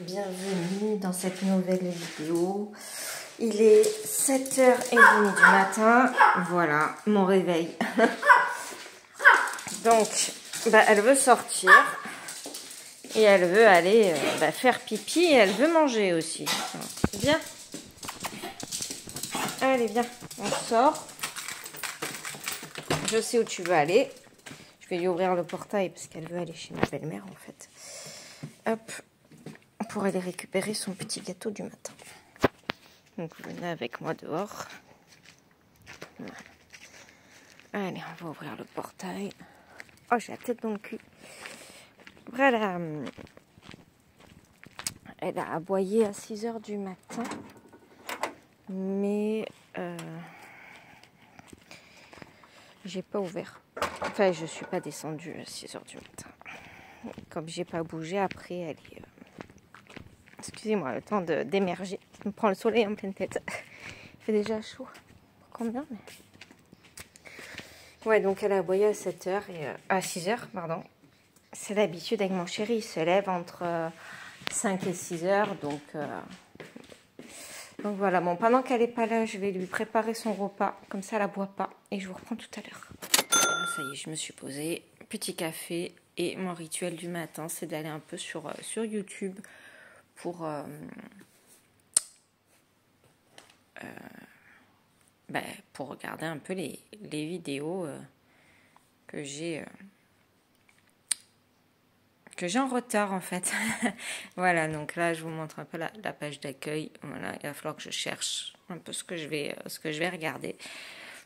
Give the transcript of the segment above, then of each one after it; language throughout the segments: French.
bienvenue dans cette nouvelle vidéo. Il est 7h30 du matin, voilà mon réveil. Donc, elle veut sortir et elle veut aller faire pipi et elle veut manger aussi. Viens, allez viens, on sort. Je sais où tu veux aller. Je vais lui ouvrir le portail parce qu'elle veut aller chez ma belle-mère en fait. Hop, pour aller récupérer son petit gâteau du matin. Donc venez avec moi dehors. Voilà. Allez, on va ouvrir le portail. Oh, j'ai la tête dans le cul. Voilà. Elle a aboyé à 6h du matin. Mais j'ai pas ouvert. Enfin, je suis pas descendue à 6h du matin. Comme j'ai pas bougé, après elle est... Excusez-moi, le temps d'émerger. Je me prends le soleil en pleine tête. Il fait déjà chaud. Combien mais... Ouais, donc elle a aboyé à 7h et à 6h, pardon. C'est l'habitude avec mon chéri. Il se lève entre 5 et 6h. Donc voilà. Bon, pendant qu'elle n'est pas là, je vais lui préparer son repas. Comme ça, elle ne boit pas. Et je vous reprends tout à l'heure. Voilà, ça y est, je me suis posée. Petit café. Et mon rituel du matin, c'est d'aller un peu sur YouTube pour regarder un peu les vidéos que j'ai en retard en fait. Voilà, donc là je vous montre un peu la page d'accueil. Voilà, il va falloir que je cherche un peu ce que je vais regarder.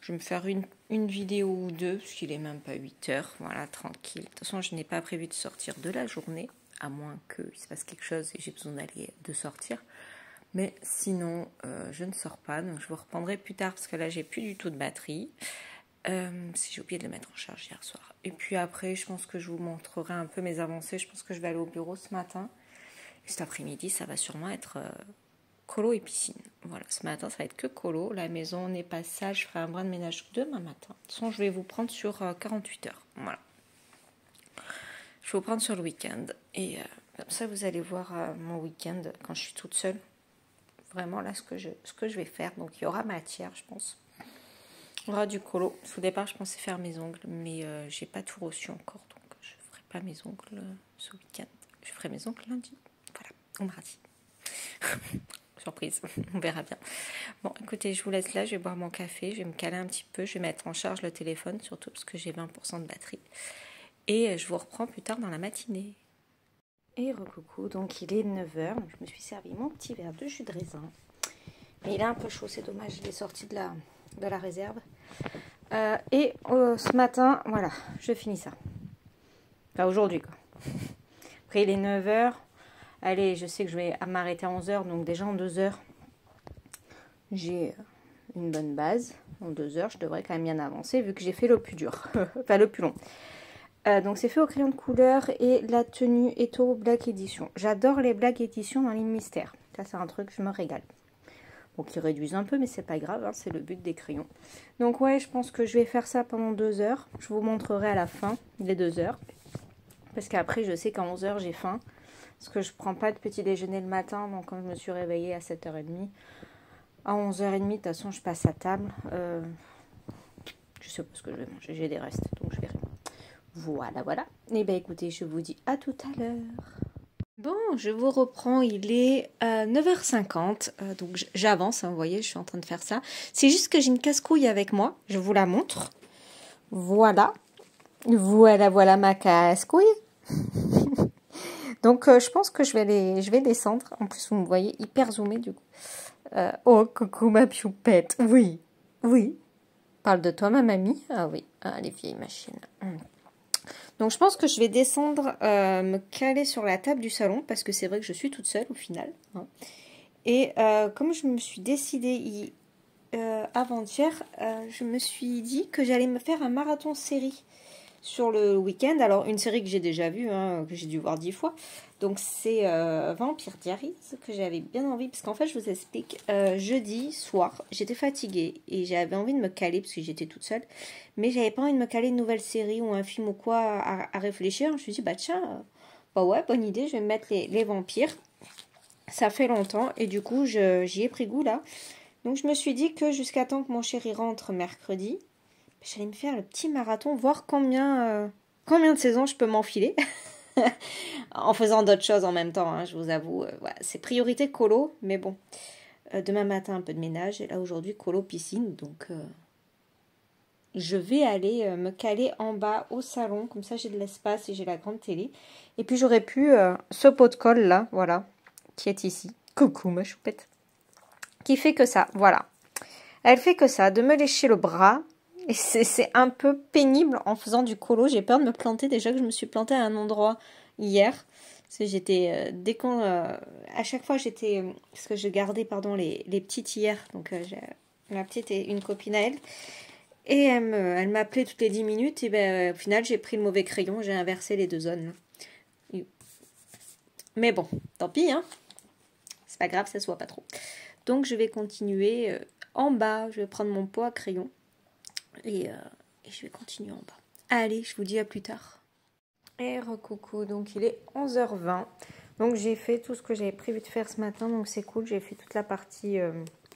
Je vais me faire une vidéo ou deux, parce qu'il est même pas 8h, voilà, tranquille. De toute façon, je n'ai pas prévu de sortir de la journée, à moins qu'il se passe quelque chose et j'ai besoin de sortir. Mais sinon, je ne sors pas, donc je vous reprendrai plus tard, parce que là, j'ai plus du tout de batterie. Si j'ai oublié de le mettre en charge hier soir. Et puis après, je pense que je vous montrerai un peu mes avancées. Je pense que je vais aller au bureau ce matin. Et cet après-midi, ça va sûrement être... colo et piscine. Voilà, ce matin, ça va être que colo. La maison n'est pas sale. Je ferai un brin de ménage demain matin. De toute façon, je vais vous prendre sur 48 heures. Voilà. Je vais vous prendre sur le week-end. Et comme ça, vous allez voir mon week-end quand je suis toute seule. Vraiment, là, ce que je vais faire. Donc, il y aura matière, je pense. Il y aura du colo. Au départ, je pensais faire mes ongles. Mais j'ai pas tout reçu encore. Donc, je ne ferai pas mes ongles ce week-end. Je ferai mes ongles lundi. Voilà, ou mardi. Surprise, on verra bien. Bon, écoutez, je vous laisse là, je vais boire mon café, je vais me caler un petit peu, je vais mettre en charge le téléphone, surtout parce que j'ai 20% de batterie. Et je vous reprends plus tard dans la matinée. Et recoucou, donc il est 9h, je me suis servi mon petit verre de jus de raisin. Mais il est un peu chaud, c'est dommage, je l'ai sorti de la réserve. Ce matin, voilà, je finis ça. Enfin, aujourd'hui, quoi. Après, il est 9h. Allez, je sais que je vais m'arrêter à 11h, donc déjà en 2h, j'ai une bonne base. En 2h, je devrais quand même bien avancer, vu que j'ai fait le plus dur, enfin le plus long. Donc c'est fait au crayon de couleur et la tenue Eto Black Edition. J'adore les Black Edition dans l'île mystère. Ça, c'est un truc, je me régale. Bon, qui réduisent un peu, mais c'est pas grave, hein, c'est le but des crayons. Donc ouais, je pense que je vais faire ça pendant 2h. Je vous montrerai à la fin des 2h. Parce qu'après, je sais qu'à 11h, j'ai faim. Parce que je prends pas de petit déjeuner le matin, donc quand je me suis réveillée à 7h30, à 11h30, de toute façon, je passe à table. Je sais pas ce que je vais manger, j'ai des restes, donc je verrai. Voilà, voilà. Et bien écoutez, je vous dis à tout à l'heure. Bon, je vous reprends, il est 9h50, donc j'avance, hein, vous voyez, je suis en train de faire ça. C'est juste que j'ai une casse-couille avec moi, je vous la montre. Voilà, voilà ma casse-couille. Donc, je pense que je vais descendre. En plus, vous me voyez hyper zoomé du coup. Oh, coucou ma pioupette. Oui, oui. Parle de toi, ma mamie. Ah oui, les vieilles machines. Donc, je pense que je vais descendre, me caler sur la table du salon. Parce que c'est vrai que je suis toute seule au final. Hein. Et comme je me suis décidée avant-hier, je me suis dit que j'allais me faire un marathon série. Sur le week-end, alors une série que j'ai déjà vue, hein, que j'ai dû voir 10 fois, donc c'est Vampire Diaries, que j'avais bien envie, parce qu'en fait je vous explique, jeudi soir, j'étais fatiguée, et j'avais envie de me caler, parce que j'étais toute seule, mais j'avais pas envie de me caler une nouvelle série, ou un film ou quoi, à réfléchir, je me suis dit, bah tiens, bah ouais, bonne idée, je vais me mettre les vampires, Ça fait longtemps et du coup, j'y ai pris goût là. Donc je me suis dit que jusqu'à temps que mon chéri rentre mercredi, j'allais me faire le petit marathon, voir combien de saisons je peux m'enfiler. En faisant d'autres choses en même temps, hein, je vous avoue. Voilà, c'est priorité colo, mais bon. Demain matin, un peu de ménage. Et là, aujourd'hui, colo piscine. Donc, je vais aller me caler en bas au salon. Comme ça, j'ai de l'espace et j'ai la grande télé. Et puis, j'aurais pu ce pot de colle là, voilà, qui est ici. Coucou, ma choupette. Qui fait que ça, voilà. Elle fait que ça, de me lécher le bras. Et c'est un peu pénible en faisant du colo. J'ai peur de me planter. Déjà que je me suis plantée à un endroit hier. Parce que j'étais, à chaque fois j'étais, parce que je gardais, pardon, les petites hier. Donc ma petite et une copine à elle. Et elle m'appelait toutes les 10 minutes. Et ben, au final, j'ai pris le mauvais crayon. J'ai inversé les deux zones. Mais bon, tant pis, hein. C'est pas grave, ça se voit pas trop. Donc je vais continuer en bas. Je vais prendre mon pot à crayon. Et je vais continuer en bas. Allez, je vous dis à plus tard. Et recoucou, donc il est 11h20. Donc j'ai fait tout ce que j'avais prévu de faire ce matin. Donc c'est cool, j'ai fait toute la partie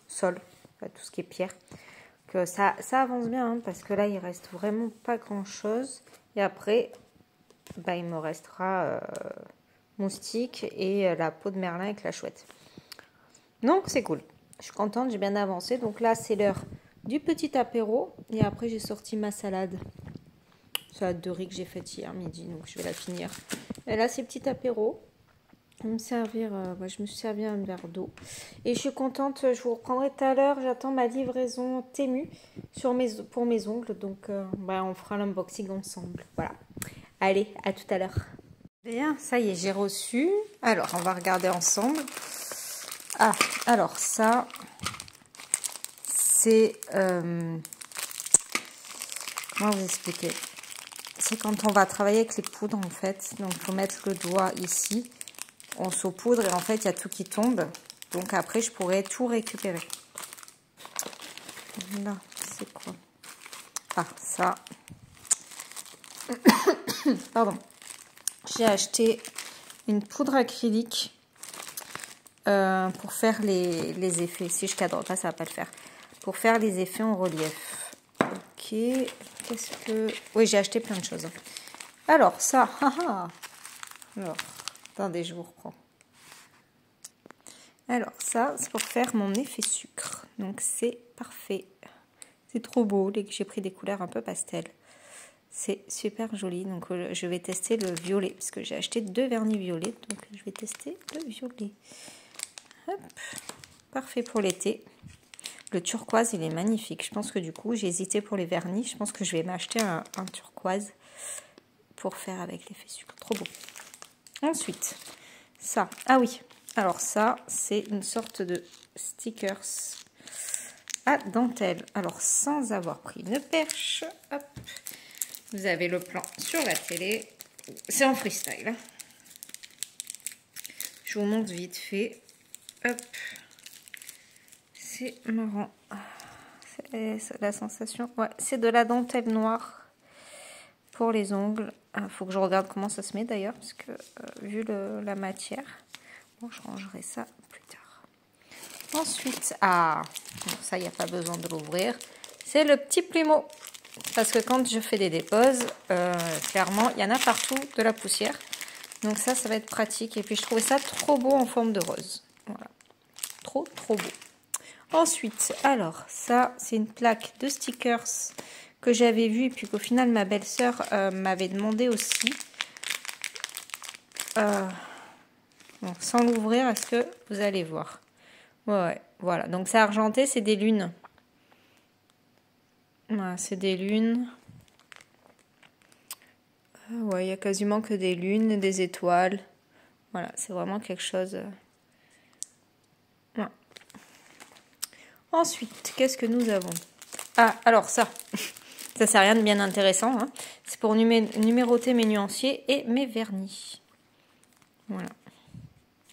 sol, enfin, tout ce qui est pierre. Que ça avance bien, hein, parce que là il reste vraiment pas grand chose. Et après, bah, il me restera mon stick et la peau de merlin avec la chouette. Donc c'est cool. Je suis contente, j'ai bien avancé. Donc là c'est l'heure du petit apéro. Et après j'ai sorti ma salade. Salade de riz que j'ai faite hier midi. Donc je vais la finir. Et là c'est petit apéro. Je me suis servi un verre d'eau. Et je suis contente, je vous reprendrai tout à l'heure. J'attends ma livraison Temu pour mes ongles. Donc on fera l'unboxing ensemble. Voilà. Allez, à tout à l'heure. Bien, ça y est, j'ai reçu. Alors, on va regarder ensemble. Ah, alors ça, c'est... comment vous expliquer? C'est quand on va travailler avec les poudres, en fait. Donc, il faut mettre le doigt ici. On saupoudre et en fait, il y a tout qui tombe. Donc, après, je pourrais tout récupérer. Là, c'est quoi? Ah, ça. Pardon. J'ai acheté une poudre acrylique pour faire les effets. Si je cadre pas, ça va pas le faire. Pour faire les effets en relief. Ok. Qu'est-ce que... Oui, j'ai acheté plein de choses. Alors, ça. Alors, attendez, je vous reprends. Alors, ça, c'est pour faire mon effet sucre. Donc, c'est parfait. C'est trop beau. J'ai pris des couleurs un peu pastel. C'est super joli. Donc, je vais tester le violet. Parce que j'ai acheté 2 vernis violets. Donc, je vais tester le violet. Hop. Parfait pour l'été. Le turquoise, il est magnifique. Je pense que du coup, j'ai hésité pour les vernis. Je pense que je vais m'acheter un turquoise pour faire avec l'effet sucre. Trop beau. Ensuite, ça. Ah oui. Alors ça, c'est une sorte de stickers à dentelle. Alors, sans avoir pris une perche, hop. Vous avez le plan sur la télé. C'est en freestyle. Je vous montre vite fait. Hop. C'est marrant. C'est la sensation. Ouais, c'est de la dentelle noire pour les ongles. Il faut que je regarde comment ça se met d'ailleurs, parce que vu la matière, bon, je rangerai ça plus tard. Ensuite, bon, ça, il n'y a pas besoin de l'ouvrir. C'est le petit plumeau. Parce que quand je fais des déposes, clairement, il y en a partout de la poussière. Donc ça va être pratique. Et puis, je trouvais ça trop beau en forme de rose. Voilà. Trop, trop beau. Ensuite, alors, ça, c'est une plaque de stickers que j'avais vue et puis qu'au final, ma belle-sœur m'avait demandé aussi. Bon, sans l'ouvrir, est-ce que vous allez voir? Ouais, voilà. Donc, c'est argenté, c'est des lunes. Voilà, c'est des lunes. Ouais, il n'y a quasiment que des lunes, des étoiles. Voilà, c'est vraiment quelque chose... Ouais. Ensuite, qu'est-ce que nous avons? Ah, alors ça, ça c'est rien de bien intéressant. Hein. C'est pour numéroter mes nuanciers et mes vernis. Voilà.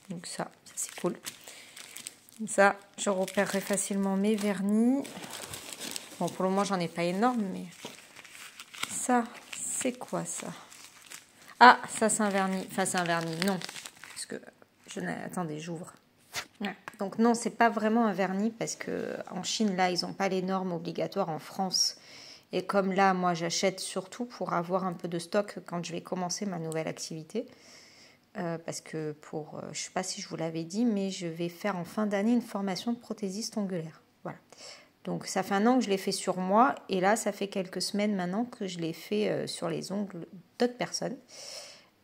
Donc ça c'est cool. Comme ça, je repérerai facilement mes vernis. Bon, pour le moment, j'en ai pas énorme, mais... Ça, c'est quoi ça? Ah, ça c'est un vernis. Enfin, c'est un vernis, non. Parce que, attendez, j'ouvre. Ouais. Donc non, c'est pas vraiment un vernis parce que en Chine, là, ils n'ont pas les normes obligatoires en France. Et comme là, moi, j'achète surtout pour avoir un peu de stock quand je vais commencer ma nouvelle activité. Parce que je sais pas si je vous l'avais dit, mais je vais faire en fin d'année une formation de prothésiste ongulaire. Voilà. Donc ça fait un an que je l'ai fait sur moi et là, ça fait quelques semaines maintenant que je l'ai fait sur les ongles d'autres personnes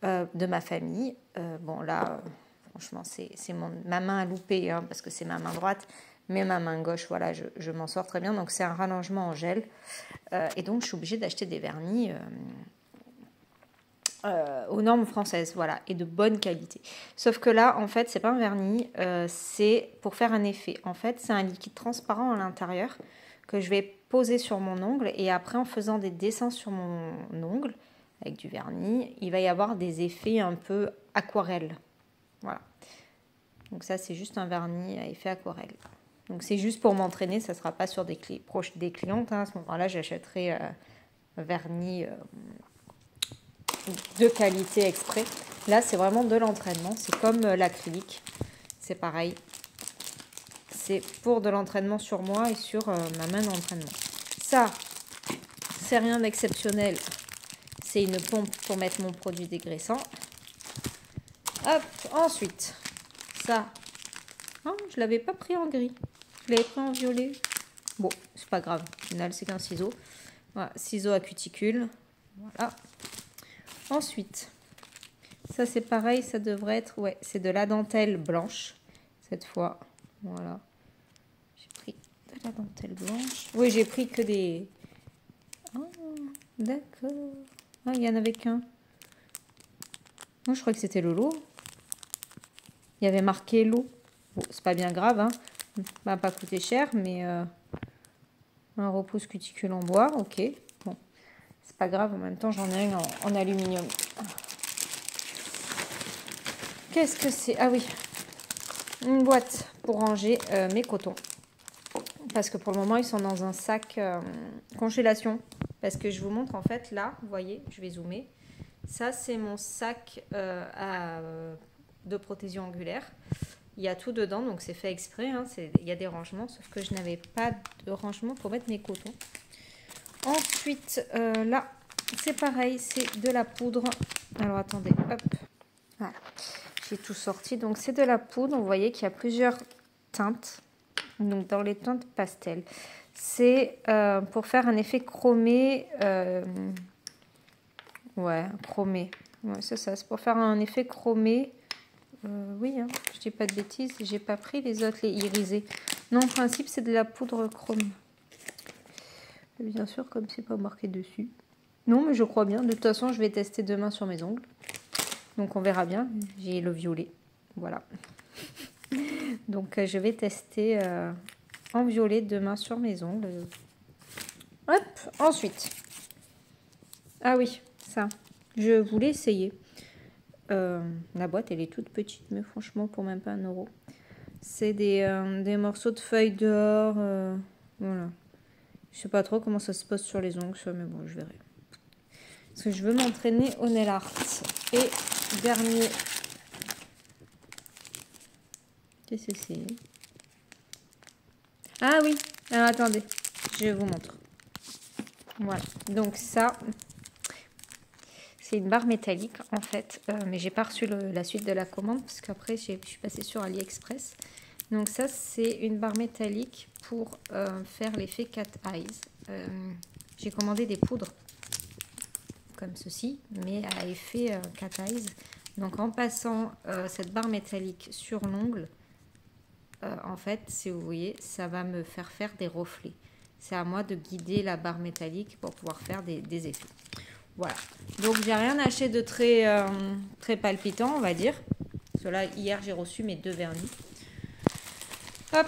de ma famille. Bon là, franchement, c'est ma main à louper hein, parce que c'est ma main droite. Mais ma main gauche, voilà, je m'en sors très bien. Donc, c'est un rallongement en gel. Et donc, je suis obligée d'acheter des vernis aux normes françaises, voilà, et de bonne qualité. Sauf que là, en fait, c'est pas un vernis, c'est pour faire un effet. En fait, c'est un liquide transparent à l'intérieur que je vais poser sur mon ongle. Et après, en faisant des dessins sur mon ongle, avec du vernis, il va y avoir des effets un peu aquarelle. Voilà. Donc ça, c'est juste un vernis à effet aquarelle. Donc c'est juste pour m'entraîner, ça ne sera pas sur des clientes. Hein. À ce moment-là, j'achèterai un vernis de qualité exprès. Là, c'est vraiment de l'entraînement. C'est comme l'acrylique. C'est pareil. C'est pour de l'entraînement sur moi et sur ma main d'entraînement. Ça, c'est rien d'exceptionnel. C'est une pompe pour mettre mon produit dégraissant. Hop, ensuite, ça. Oh, je ne l'avais pas pris en gris. Je l'avais pris en violet. Bon, c'est pas grave. Au final, c'est qu'un ciseau. Voilà, ciseau à cuticule. Voilà. Ensuite, ça c'est pareil, ça devrait être... Ouais, c'est de la dentelle blanche. Cette fois, voilà. J'ai pris de la dentelle blanche. Oui, j'ai pris que des... Oh, d'accord. Ah, il y en avait qu'un. Moi, je crois que c'était le lot. Il y avait marqué lot. Bon, c'est pas bien grave, hein. Ça m'a pas coûté cher, mais un repousse cuticule en bois, ok. Bon, c'est pas grave, en même temps j'en ai un en aluminium. Qu'est-ce que c'est? Ah oui, une boîte pour ranger mes cotons. Parce que pour le moment, ils sont dans un sac congélation. Parce que je vous montre en fait là, vous voyez, je vais zoomer. Ça, c'est mon sac de prothésion angulaire. Il y a tout dedans, donc c'est fait exprès. Hein, il y a des rangements, sauf que je n'avais pas de rangement pour mettre mes cotons. Ensuite, là, c'est pareil, c'est de la poudre. Alors, attendez, hop. Voilà, j'ai tout sorti. Donc, c'est de la poudre. Vous voyez qu'il y a plusieurs teintes. Donc, dans les teintes pastel. C'est pour faire un effet chromé. Ouais, chromé. Ouais, c'est ça, c'est pour faire un effet chromé. Oui, hein, je dis pas de bêtises, j'ai pas pris les autres, les irisés. Non, en principe, c'est de la poudre chrome. Bien sûr, comme c'est pas marqué dessus. Non, mais je crois bien. De toute façon, je vais tester demain sur mes ongles. Donc, on verra bien. J'ai le violet. Voilà. Donc, je vais tester en violet demain sur mes ongles. Hop, ensuite. Ah oui, ça. Je voulais essayer. La boîte elle est toute petite mais franchement pour même pas 1 euro. C'est des morceaux de feuilles dehors, voilà. Je sais pas trop comment ça se pose sur les ongles ça, mais bon je verrai. Parce que je veux m'entraîner au nail art. Et dernier, qu'est-ce que c'est? Ah oui, alors attendez, je vous montre. Voilà, donc ça c'est une barre métallique en fait, mais j'ai pas reçu la suite de la commande parce qu'après je suis passée sur AliExpress. Donc ça c'est une barre métallique pour faire l'effet cat eyes. J'ai commandé des poudres comme ceci, mais à effet cat eyes. Donc en passant cette barre métallique sur l'ongle, en fait, si vous voyez, ça va me faire des reflets. C'est à moi de guider la barre métallique pour pouvoir faire des effets. Voilà, donc j'ai rien acheté de très palpitant, on va dire. Parce que là, hier, j'ai reçu mes 2 vernis. Hop,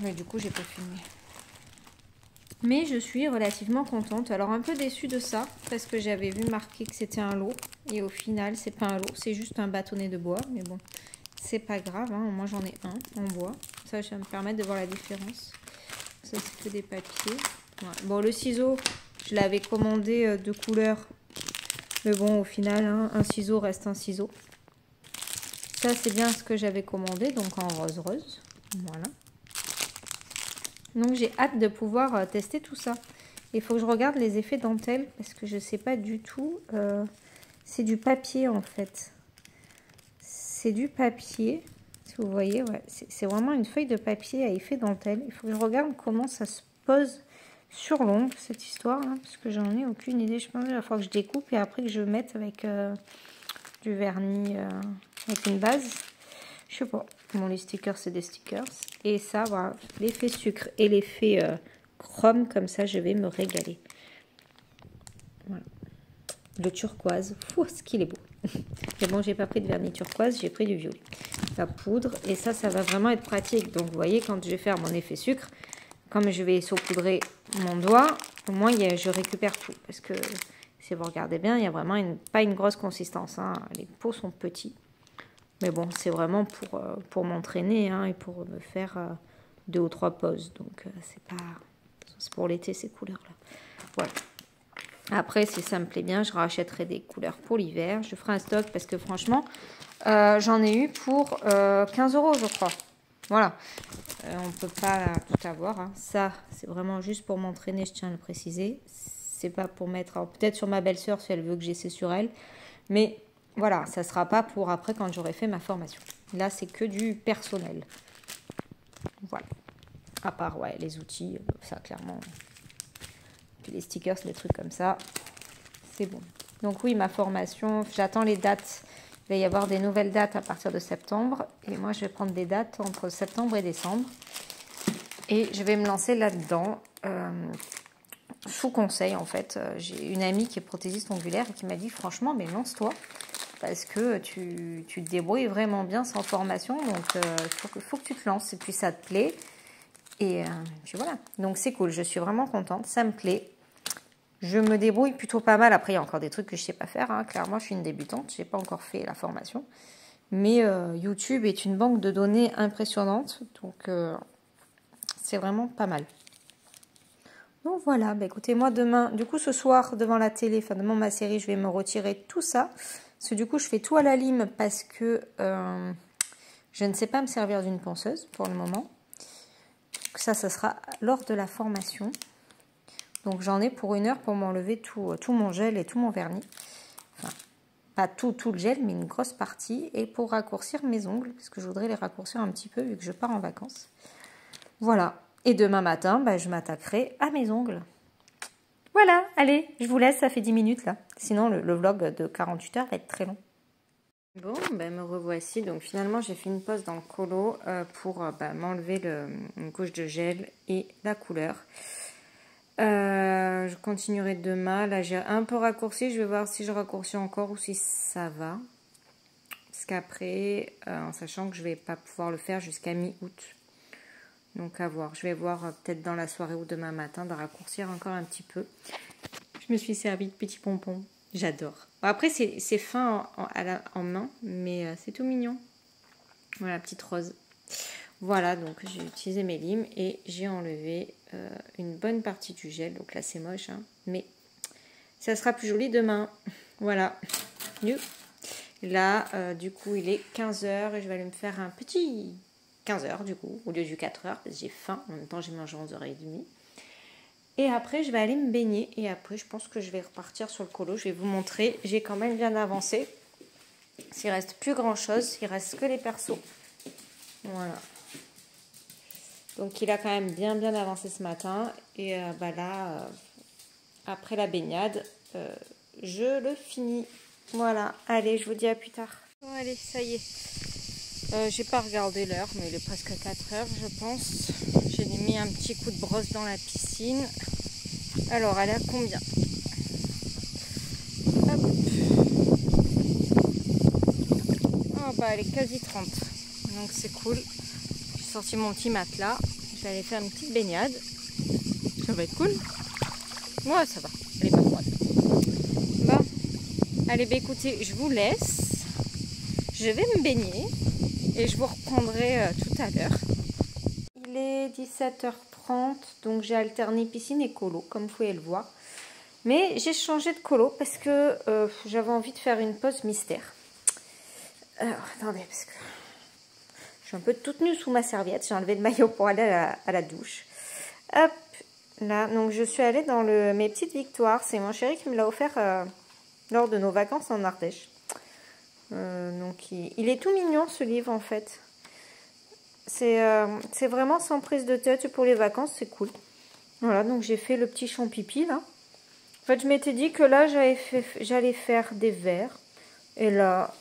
mais du coup, j'ai pas filmé. Mais je suis relativement contente. Alors, un peu déçue de ça, parce que j'avais vu marqué que c'était un lot. Et au final, c'est pas un lot, c'est juste un bâtonnet de bois. Mais bon, c'est pas grave, hein. Moi, j'en ai un en bois. Ça va me permettre de voir la différence. Ça, c'est que des papiers. Voilà. Bon, le ciseau... Je l'avais commandé de couleur. Mais bon, au final, hein, un ciseau reste un ciseau. ça c'est bien ce que j'avais commandé, donc en rose rose. Voilà. Donc j'ai hâte de pouvoir tester tout ça. Il faut que je regarde les effets dentelle parce que je sais pas du tout. C'est du papier en fait. C'est du papier. Si vous voyez, ouais, c'est vraiment une feuille de papier à effet dentelle. Il faut que je regarde comment ça se pose sur l'ongle, cette histoire, hein, parce que j'en ai aucune idée. Je pense qu'il va falloir que je découpe et après que je mette avec du vernis, avec une base. Je sais pas. Bon, les stickers, c'est des stickers. Et ça, voilà, l'effet sucre et l'effet chrome, comme ça, je vais me régaler. Voilà. Le turquoise, fou, ce qu'il est beau. Mais bon, j'ai pas pris de vernis turquoise, j'ai pris du violet. La poudre, et ça va vraiment être pratique. Donc, vous voyez, quand je vais faire mon effet sucre, comme je vais saupoudrer mon doigt, au moins, je récupère tout. Parce que, si vous regardez bien, il n'y a vraiment pas une grosse consistance. Hein. Les pots sont petits. Mais bon, c'est vraiment pour m'entraîner hein, et pour me faire 2 ou 3 pauses. Donc, c'est pour l'été, ces couleurs-là. Voilà. Après, si ça me plaît bien, je rachèterai des couleurs pour l'hiver. Je ferai un stock parce que franchement, j'en ai eu pour 15 €, je crois. Voilà. On ne peut pas tout avoir. Hein. Ça, c'est vraiment juste pour m'entraîner, je tiens à le préciser. C'est pas pour mettre... Peut-être sur ma belle-sœur si elle veut que j'essaie sur elle. Mais voilà, ça ne sera pas pour après quand j'aurai fait ma formation. Là, c'est que du personnel. Voilà. À part, ouais, les outils, ça, clairement... Puis les stickers, les trucs comme ça, c'est bon. Donc oui, ma formation, j'attends les dates. Il va y avoir des nouvelles dates à partir de septembre. Et moi, je vais prendre des dates entre septembre et décembre. Et je vais me lancer là-dedans. Sous conseil, en fait. J'ai une amie qui est prothésiste ongulaire et qui m'a dit, franchement, mais lance-toi. Parce que tu te débrouilles vraiment bien sans formation. Donc, il faut que tu te lances. Et puis, ça te plaît. Et puis voilà. Donc, c'est cool. Je suis vraiment contente. Ça me plaît. Je me débrouille plutôt pas mal. Après, il y a encore des trucs que je ne sais pas faire. Hein. Clairement, je suis une débutante. Je n'ai pas encore fait la formation. Mais YouTube est une banque de données impressionnante. Donc, c'est vraiment pas mal. Donc, voilà. Bah, écoutez, moi, demain, du coup, ce soir, devant la télé, enfin, devant ma série, je vais me retirer tout ça. Parce que du coup, je fais tout à la lime parce que je ne sais pas me servir d'une ponceuse pour le moment. Donc, ça sera lors de la formation. Donc j'en ai pour 1 heure pour m'enlever tout mon gel et tout mon vernis. Enfin, pas tout le gel, mais une grosse partie. Et pour raccourcir mes ongles, parce que je voudrais les raccourcir un petit peu vu que je pars en vacances. Voilà. Et demain matin, bah, je m'attaquerai à mes ongles. Voilà, allez, je vous laisse, ça fait 10 minutes là. Sinon, le vlog de 48 heures va être très long. Bon, ben me revoici. Donc finalement, j'ai fait une pause dans le colo pour m'enlever une couche de gel et la couleur. Je continuerai demain. Là, j'ai un peu raccourci. Je vais voir si je raccourcis encore ou si ça va. Parce qu'après, en sachant que je vais pas pouvoir le faire jusqu'à mi-août. Donc, à voir. Je vais voir peut-être dans la soirée ou demain matin de raccourcir encore un petit peu. Je me suis servi de petits pompons. J'adore. Bon, après, c'est fin en main, mais c'est tout mignon. Voilà, petite rose. Voilà, donc j'ai utilisé mes limes et j'ai enlevé une bonne partie du gel. Donc là, c'est moche, hein, mais ça sera plus joli demain. Voilà. Là, du coup, il est 15 h et je vais aller me faire un petit 15 h du coup, au lieu du 4 h, parce que j'ai faim. En même temps, j'ai mangé 11h30. Et après, je vais aller me baigner et après, je pense que je vais repartir sur le colo. Je vais vous montrer. J'ai quand même bien avancé. S'il reste plus grand-chose, il reste que les persos. Voilà. Donc, il a quand même bien avancé ce matin. Et là, après la baignade, je le finis. Voilà. Allez, je vous dis à plus tard. Bon, allez, ça y est. J'ai pas regardé l'heure, mais il est presque 4 h, je pense. J'ai mis un petit coup de brosse dans la piscine. Alors, elle est à combien? Hop. Oh, bah, elle est quasi 30. Donc, c'est cool. J'ai sorti mon petit matelas. Je vais aller faire une petite baignade. Ça va être cool. Ouais, ça va. Elle est pas froide. Bon. Allez, bah, écoutez, je vous laisse. Je vais me baigner. Et je vous reprendrai tout à l'heure. Il est 17h30. Donc, j'ai alterné piscine et colo, comme vous pouvez le voir. Mais j'ai changé de colo parce que j'avais envie de faire une pause mystère. Alors, attendez, parce que je suis un peu toute nue sous ma serviette. J'ai enlevé le maillot pour aller à la douche. Hop, là. Donc, je suis allée dans mes petites victoires. C'est mon chéri qui me l'a offert lors de nos vacances en Ardèche. Donc, il est tout mignon, ce livre, en fait. C'est vraiment sans prise de tête pour les vacances, c'est cool. Voilà, donc j'ai fait le petit champipi, là. En fait, je m'étais dit que là, j'allais faire des verts. Et là,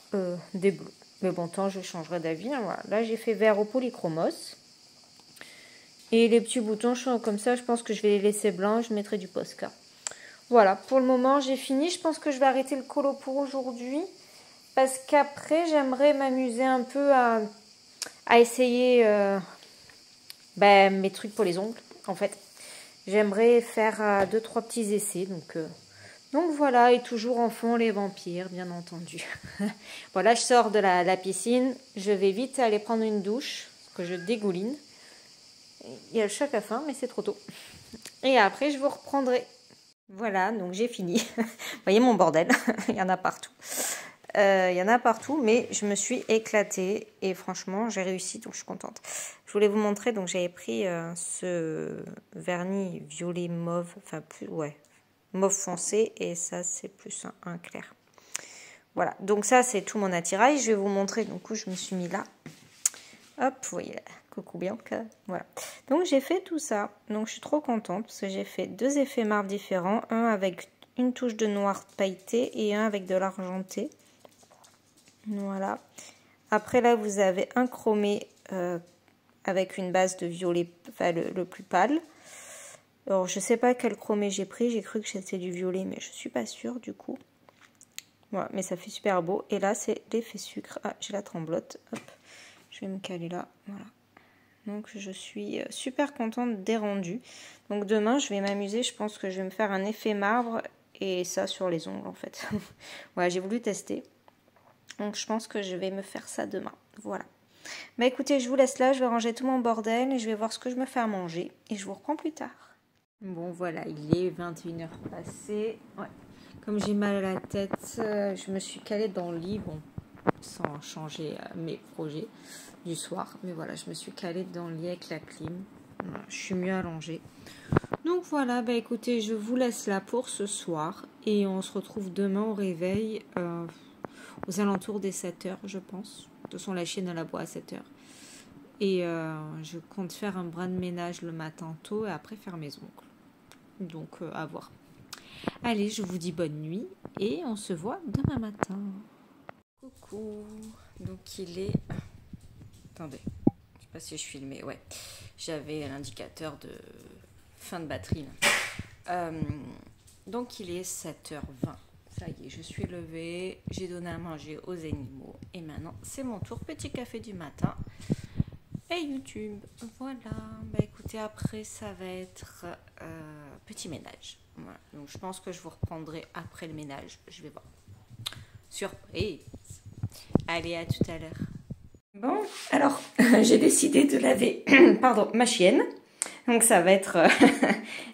des bleus. Mais bon, tant je changerai d'avis. Hein, voilà. Là, j'ai fait vert au polychromos. Et les petits boutons comme ça, je pense que je vais les laisser blancs. Je mettrai du Posca. Voilà, pour le moment, j'ai fini. Je pense que je vais arrêter le colo pour aujourd'hui. Parce qu'après, j'aimerais m'amuser un peu à essayer mes trucs pour les ongles, en fait. J'aimerais faire 2-3 petits essais. Donc voilà, et toujours en fond les vampires, bien entendu. Voilà, je sors de la piscine. Je vais vite aller prendre une douche, parce que je dégouline. Il y a le choc à faim, mais c'est trop tôt. Et après, je vous reprendrai. Voilà, donc j'ai fini. Vous voyez mon bordel, il y en a partout. Il y en a partout, mais je me suis éclatée. Et franchement, j'ai réussi, donc je suis contente. Je voulais vous montrer, donc j'avais pris ce vernis violet mauve, enfin plus, ouais, mauve foncé, et ça c'est plus un clair. Voilà, donc ça c'est tout mon attirail. Je vais vous montrer donc où je me suis mis là. Hop, vous voyez là, coucou Bianca. Voilà, donc j'ai fait tout ça. Donc je suis trop contente parce que j'ai fait 2 effets marbre différents, un avec une touche de noir pailleté et un avec de l'argenté. Voilà. Après là vous avez un chromé avec une base de violet, enfin le plus pâle. Alors je sais pas quel chromé j'ai pris, j'ai cru que c'était du violet, mais je suis pas sûre du coup. Voilà, mais ça fait super beau. Et là c'est l'effet sucre. Ah, j'ai la tremblote. Hop, je vais me caler là. Voilà. Donc je suis super contente des rendus. Donc demain je vais m'amuser. Je pense que je vais me faire un effet marbre et ça sur les ongles en fait. Voilà, j'ai voulu tester. Donc je pense que je vais me faire ça demain. Voilà. Bah écoutez, je vous laisse là, je vais ranger tout mon bordel et je vais voir ce que je me fais à manger et je vous reprends plus tard. Bon voilà, il est 21h passé. Ouais. Comme j'ai mal à la tête, je me suis calée dans le lit, bon, sans changer mes projets du soir. Mais voilà, je me suis calée dans le lit avec la clim. Voilà, je suis mieux allongée. Donc voilà, bah écoutez, je vous laisse là pour ce soir et on se retrouve demain au réveil. Aux alentours des 7h, je pense. De toute façon, la chienne, elle aboie à 7h. Et je compte faire un brin de ménage le matin tôt et après faire mes ongles. Donc, à voir. Allez, je vous dis bonne nuit et on se voit demain matin. Coucou. Donc, il est... Attendez, je sais pas si je filmais. Ouais, j'avais l'indicateur de fin de batterie. Donc, il est 7h20. Ça y est, je suis levée, j'ai donné à manger aux animaux et maintenant c'est mon tour, petit café du matin et YouTube. Voilà, bah écoutez, après ça va être petit ménage. Voilà. Donc je pense que je vous reprendrai après le ménage, je vais voir. Surprise. Allez, à tout à l'heure. Bon, alors j'ai décidé de laver pardon, ma chienne. Donc ça va être...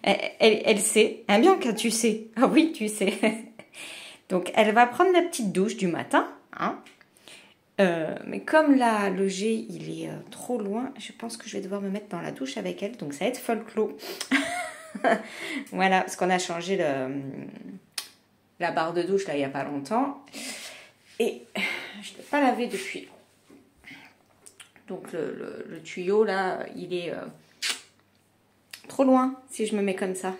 elle sait. Hein, Bianca, tu sais. Ah oui, tu sais. Donc, elle va prendre la petite douche du matin. Hein. Mais comme là, le jet, il est trop loin, je pense que je vais devoir me mettre dans la douche avec elle. Donc, ça va être folklore. Voilà, parce qu'on a changé la barre de douche, là, il n'y a pas longtemps. Et je ne l'ai pas lavé depuis. Donc, le tuyau, là, il est trop loin si je me mets comme ça.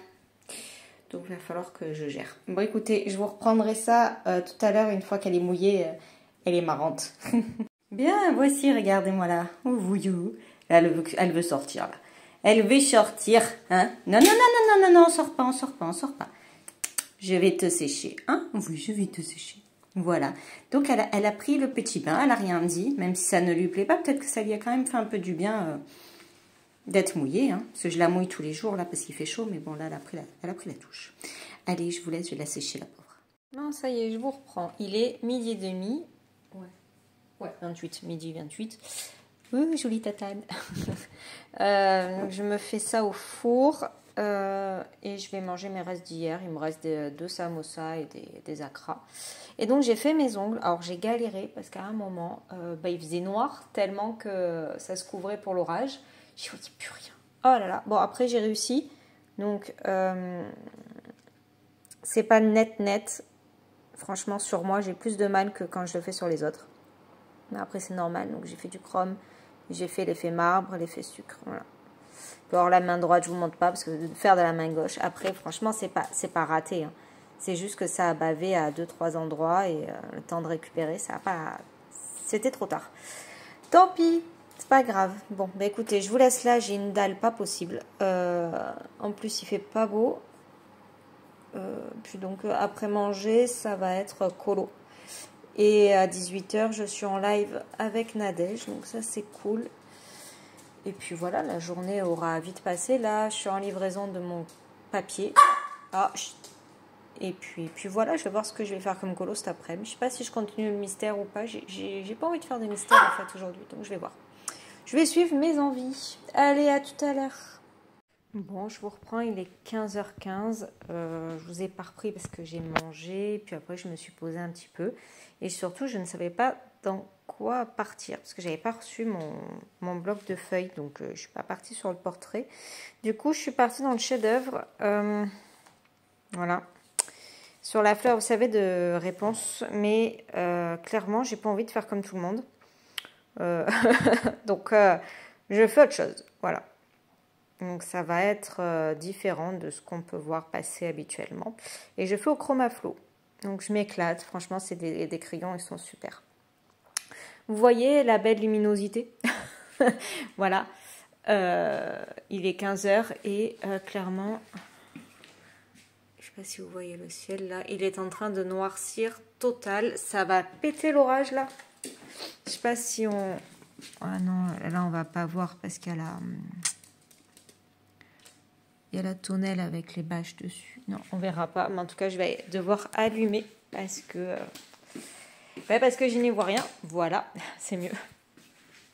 Donc, il va falloir que je gère. Bon, écoutez, je vous reprendrai ça tout à l'heure, une fois qu'elle est mouillée. Elle est marrante. Bien, voici, regardez-moi là. Oh, voyou. Là, elle veut sortir, là. Elle veut sortir, hein. Non, non, non, non, non, non, non, on sort pas, on sort pas, on sort pas. Je vais te sécher, hein. Oui, je vais te sécher. Voilà. Donc, elle a pris le petit bain, elle n'a rien dit, même si ça ne lui plaît pas. Peut-être que ça lui a quand même fait un peu du bien d'être mouillée, hein. Parce que je la mouille tous les jours, là, parce qu'il fait chaud. Mais bon, là, elle a pris la douche. Allez, je vous laisse, je vais la sécher, la pauvre. Non, ça y est, je vous reprends. Il est 12h30. Ouais, 28, midi 28. Oui, jolie tatane. Je me fais ça au four. et je vais manger mes restes d'hier. Il me reste deux samosas et des akras. Et donc j'ai fait mes ongles. Alors j'ai galéré parce qu'à un moment, il faisait noir tellement que ça se couvrait pour l'orage. J'ai dit plus rien. Oh là là. Bon, après j'ai réussi. Donc c'est pas net. Franchement, sur moi, j'ai plus de mal que quand je le fais sur les autres. Mais après, c'est normal. Donc j'ai fait du chrome. J'ai fait l'effet marbre, l'effet sucre. Voilà. Alors la main droite, je vous montre pas parce que de faire de la main gauche. Après, franchement, c'est pas raté. Hein. C'est juste que ça a bavé à 2-3 endroits et le temps de récupérer, ça a pas. C'était trop tard. Tant pis, c'est pas grave. Bon, bah écoutez, je vous laisse là. J'ai une dalle pas possible. En plus, il fait pas beau. Puis donc après manger, ça va être colo. Et à 18 h, je suis en live avec Nadège, donc ça c'est cool. Et puis voilà, la journée aura vite passé. Là, je suis en livraison de mon papier. Ah, et puis voilà, je vais voir ce que je vais faire comme colo cet après-midi. Je sais pas si je continue le mystère ou pas. J'ai pas envie de faire de mystère en fait aujourd'hui, donc je vais voir. Je vais suivre mes envies. Allez, à tout à l'heure. Bon, je vous reprends, il est 15 h 15. Je vous ai pas repris parce que j'ai mangé. Puis après, je me suis posée un petit peu. Et surtout, je ne savais pas dans quoi partir parce que j'avais pas reçu mon bloc de feuilles. Donc, je suis pas partie sur le portrait. Du coup, je suis partie dans le chef-d'œuvre. Voilà. Sur la fleur, vous savez, de réponse. Mais clairement, j'ai pas envie de faire comme tout le monde. Donc, je fais autre chose. Voilà. Donc ça va être différent de ce qu'on peut voir passer habituellement. Et je fais au Chromaflow. Donc je m'éclate. Franchement, c'est des crayons, ils sont super. Vous voyez la belle luminosité. Voilà. Il est 15 h et clairement, je ne sais pas si vous voyez le ciel là, il est en train de noircir total. Ça va péter l'orage là. Je ne sais pas si on... Ah non, là on va pas voir parce qu'il y a la... Il y a la tonnelle avec les bâches dessus. Non, on verra pas. Mais en tout cas, je vais devoir allumer parce que je n'y vois rien. Voilà, c'est mieux.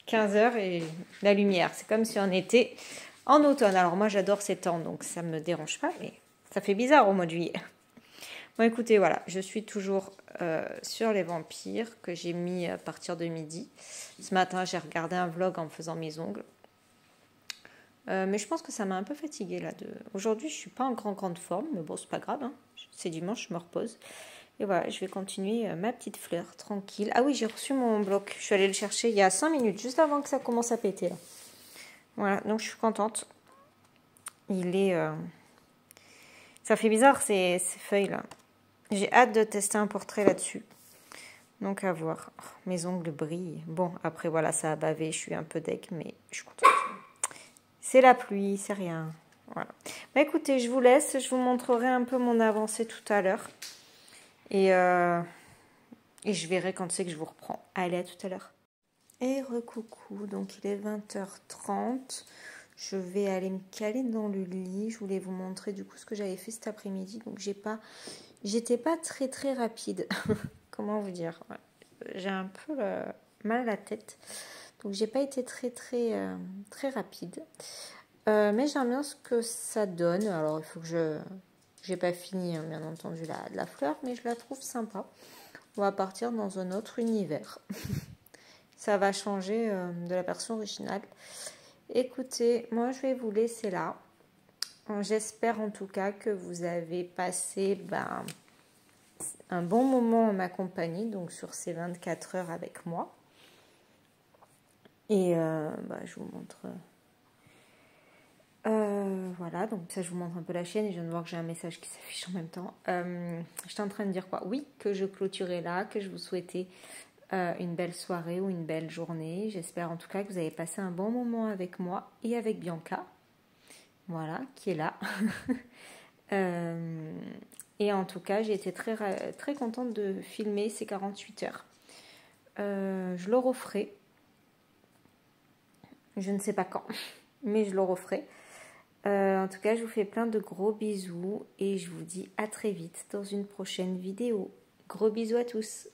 15 h et la lumière. C'est comme si on était en automne. Alors moi, j'adore ces temps, donc ça ne me dérange pas. Mais ça fait bizarre au mois de juillet. Bon, écoutez, voilà. Je suis toujours sur les vampires que j'ai mis à partir de midi. Ce matin, j'ai regardé un vlog en faisant mes ongles. Mais je pense que ça m'a un peu fatiguée là. Aujourd'hui, je suis pas en grande forme, mais bon, c'est pas grave. Hein. C'est dimanche, je me repose. Et voilà, je vais continuer ma petite fleur tranquille. Ah oui, j'ai reçu mon bloc. Je suis allée le chercher il y a 5 minutes, juste avant que ça commence à péter là. Voilà, donc je suis contente. Il est... Ça fait bizarre ces feuilles là. J'ai hâte de tester un portrait là-dessus. Donc à voir. Oh, mes ongles brillent. Bon, après voilà, ça a bavé. Je suis un peu deg, mais je suis contente. C'est la pluie, c'est rien. Voilà. Bah écoutez, je vous laisse. Je vous montrerai un peu mon avancée tout à l'heure. Et je verrai quand c'est que je vous reprends. Allez, à tout à l'heure. Et recoucou. Donc il est 20 h 30. Je vais aller me caler dans le lit. Je voulais vous montrer du coup ce que j'avais fait cet après-midi. Donc j'étais pas très rapide. Comment vous dire? Ouais. J'ai un peu mal à la tête. Donc j'ai pas été très rapide. Mais j'aime bien ce que ça donne. Alors il faut que j'ai pas fini bien entendu la fleur, mais je la trouve sympa. On va partir dans un autre univers. Ça va changer de la version originale. Écoutez, moi je vais vous laisser là. J'espère en tout cas que vous avez passé un bon moment en ma compagnie, donc sur ces 24 heures avec moi. Et je vous montre... voilà, donc ça je vous montre un peu la chaîne et je viens de voir que j'ai un message qui s'affiche en même temps. J'étais en train de dire quoi? Oui, que je clôturais là, que je vous souhaitais une belle soirée ou une belle journée. J'espère en tout cas que vous avez passé un bon moment avec moi et avec Bianca. Voilà, qui est là. Et en tout cas, j'ai été très contente de filmer ces 48 heures. Je le referai. Je ne sais pas quand, mais je le referai. En tout cas, je vous fais plein de gros bisous et je vous dis à très vite dans une prochaine vidéo. Gros bisous à tous.